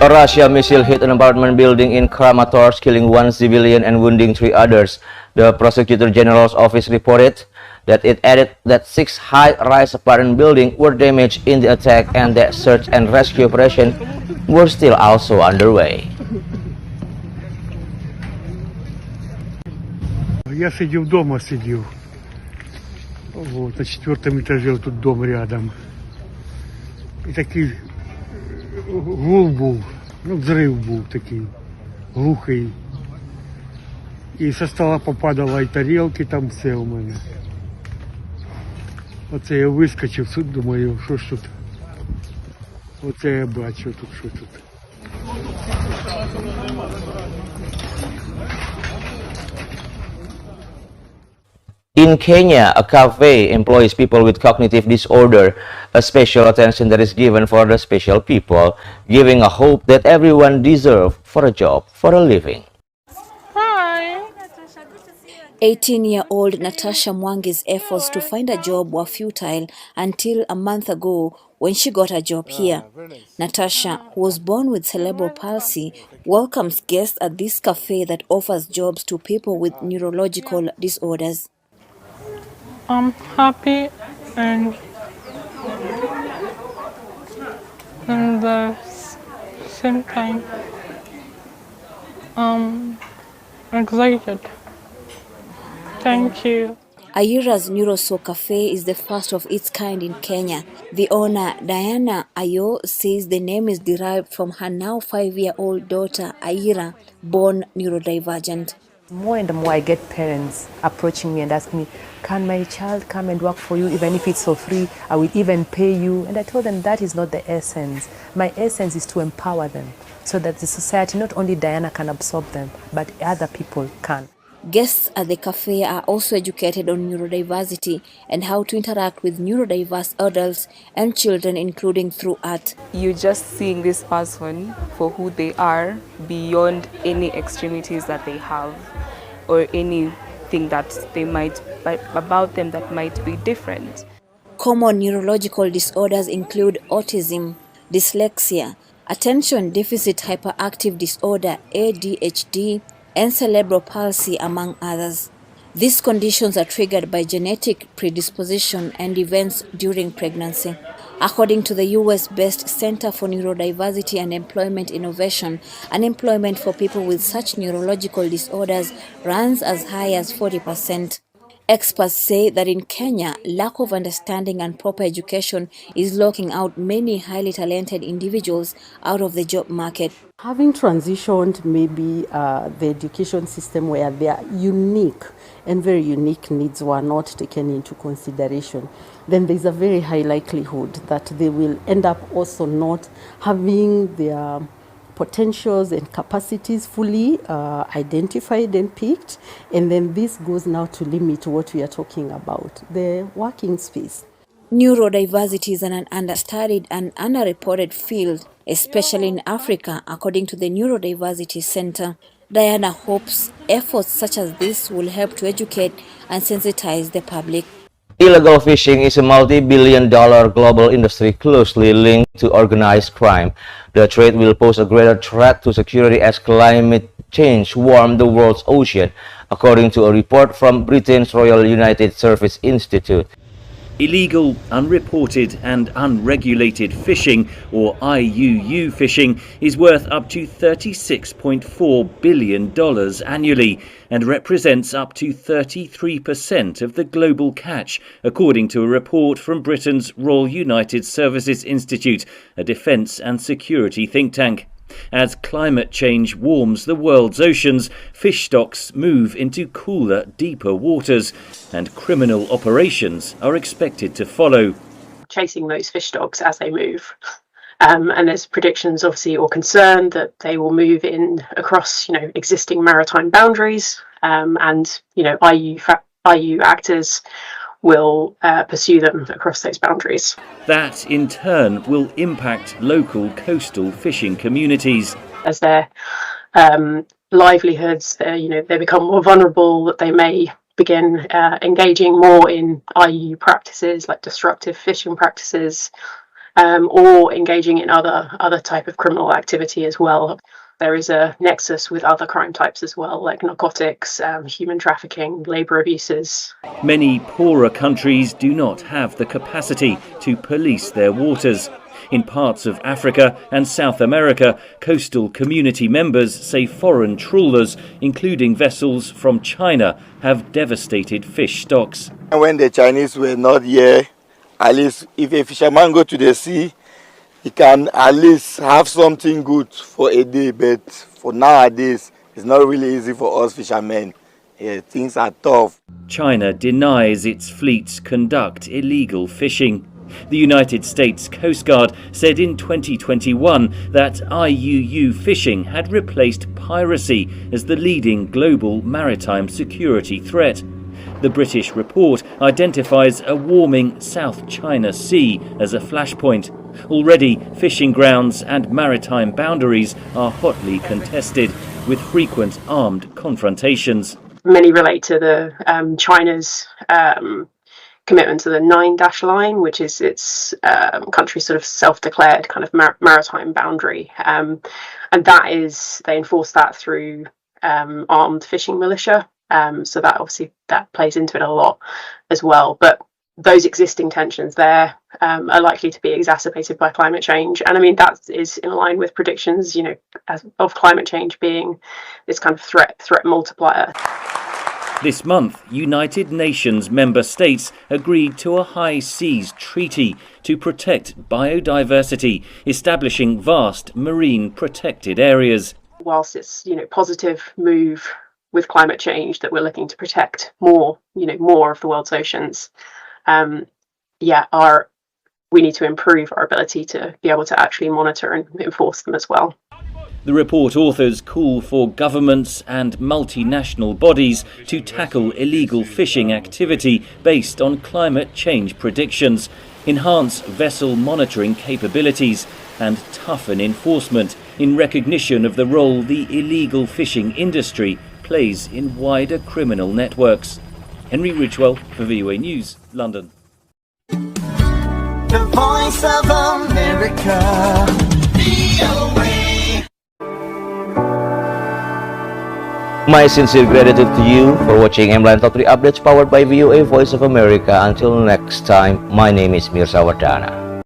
A Russian missile hit an apartment building in Kramatorsk, killing one civilian and wounding three others. The Prosecutor General's office reported that it added that six high-rise apartment buildings were damaged in the attack and that search and rescue operations were still also underway. Я сидів дома, вот, на 4-м этаже, тут дом рядом. І такий гул був, взрив був такий, глухий. І со стола попадала і тарілки, там все у мене. Оце я вискочив, думаю, що ж тут. Оце я бачу тут, що тут. In Kenya, a cafe employs people with cognitive disorder, a special attention that is given for the special people, giving a hope that everyone deserves for a job, for a living. Hi. 18-year-old Natasha Mwangi's efforts to find a job were futile until a month ago when she got a job here. Natasha, who was born with cerebral palsy, welcomes guests at this cafe that offers jobs to people with neurological disorders. I'm happy and at the same time excited. Thank you. Ayira's NeuroSo Cafe is the first of its kind in Kenya. The owner, Diana Ayo, says the name is derived from her now 5-year-old daughter, Ayira, born neurodivergent. More and more I get parents approaching me and asking me, can my child come and work for you even if it's for free? I will even pay you. And I told them that is not the essence. My essence is to empower them so that the society, not only Diana can absorb them, but other people can. Guests at the cafe are also educated on neurodiversity and how to interact with neurodiverse adults and children, including through art. You're just seeing this person for who they are beyond any extremities that they have or anything that they might, about them that might be different. Common neurological disorders include autism, dyslexia, attention deficit hyperactive disorder, ADHD, and cerebral palsy, among others. These conditions are triggered by genetic predisposition and events during pregnancy. According to the US-based Center for Neurodiversity and Employment Innovation, unemployment for people with such neurological disorders runs as high as 40%. Experts say that in Kenya, lack of understanding and proper education is locking out many highly talented individuals out of the job market. Having transitioned maybe the education system where their unique and very unique needs were not taken into consideration, then there's a very high likelihood that they will end up also not having their potentials and capacities fully identified and picked, and then this goes now to limit what we are talking about, the working space. Neurodiversity is an understudied and underreported field, especially in Africa, according to the Neurodiversity Center. Diana hopes efforts such as this will help to educate and sensitize the public. Illegal fishing is a multi-billion-dollar global industry closely linked to organized crime. The trade will pose a greater threat to security as climate change warms the world's ocean, according to a report from Britain's Royal United Service Institute. Illegal, unreported and unregulated fishing, or IUU fishing, is worth up to $36.4 billion annually and represents up to 33% of the global catch, according to a report from Britain's Royal United Services Institute, a defence and security think tank. As climate change warms the world's oceans, fish stocks move into cooler, deeper waters, and criminal operations are expected to follow. Chasing those fish stocks as they move. And there's predictions, obviously, or concern that they will move in across, existing maritime boundaries, and IU actors will pursue them across those boundaries. That, in turn, will impact local coastal fishing communities. As their livelihoods, they become more vulnerable, that they may begin engaging more in IUU practices like destructive fishing practices, or engaging in other type of criminal activity as well. There is a nexus with other crime types as well, like narcotics, human trafficking, labour abuses. Many poorer countries do not have the capacity to police their waters. In parts of Africa and South America, coastal community members say foreign trawlers, including vessels from China, have devastated fish stocks. When the Chinese were not here, at least if a fisherman go to the sea, he can at least have something good for a day. But for nowadays, it's not really easy for us fishermen. Yeah, things are tough. China denies its fleets conduct illegal fishing. The United States Coast Guard said in 2021 that IUU fishing had replaced piracy as the leading global maritime security threat. The British report identifies a warming South China Sea as a flashpoint. Already, fishing grounds and maritime boundaries are hotly contested, with frequent armed confrontations. Many relate to the China's commitment to the 9-line, which is its country's sort of self-declared kind of maritime boundary, and that is, they enforce that through armed fishing militia. So that obviously that plays into it a lot as well. But those existing tensions there are likely to be exacerbated by climate change, and I mean that is in line with predictions, you know, of climate change being this kind of threat multiplier. This month, United Nations member states agreed to a high seas treaty to protect biodiversity, establishing vast marine protected areas. Whilst it's, you know, positive move with climate change that we're looking to protect more of the world's oceans, we need to improve our ability to be able to actually monitor and enforce them as well. The report authors call for governments and multinational bodies to tackle illegal fishing activity based on climate change predictions, enhance vessel monitoring capabilities, and toughen enforcement in recognition of the role the illegal fishing industry plays in wider criminal networks. Henry Ridgewell for VOA News, London. The Voice of America, VOA. My sincere gratitude to you for watching MLINE Top 3 Updates powered by VOA Voice of America. Until next time, my name is Mirzawardana.